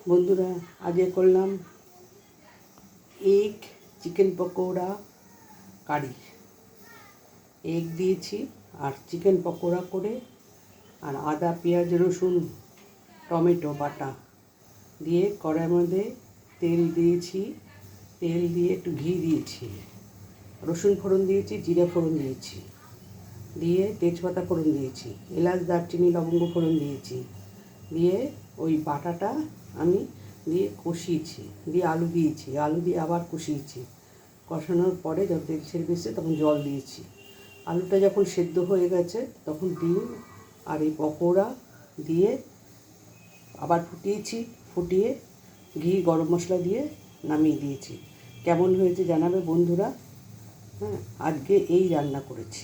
বন্ধুরা, আজকে করলাম এগ চিকেন পকোড়া কারি। এগ দিয়েছি আর চিকেন পকোড়া করে আর আদা পেঁয়াজ রসুন টমেটো বাটা দিয়ে কড়াইয়ের মধ্যে তেল দিয়েছি। তেল দিয়ে একটু ঘি দিয়েছি, রসুন ফোড়ন দিয়েছি, জিরে ফোড়ন দিয়েছি, দিয়ে তেজপাতা ফোড়ন দিয়েছি, এলাচ দারচিনি লবঙ্গ ফোড়ন দিয়েছি, দিয়ে ওই বাটাটা আমি দিয়ে কষিয়েছি, দিয়ে আলু দিয়েছি, আলু দিয়ে আবার কষিয়েছি। কষানোর পরে যখন তেল ছেড়ে দিয়েছে তখন জল দিয়েছি। আলুটা যখন সেদ্ধ হয়ে গেছে তখন ডিম আর এই পকোড়া দিয়ে আবার ফুটিয়েছি। ফুটিয়ে ঘি গরম মশলা দিয়ে নামিয়ে দিয়েছি। কেমন হয়েছে জানাবে বন্ধুরা। আজকে এই রান্না করেছি।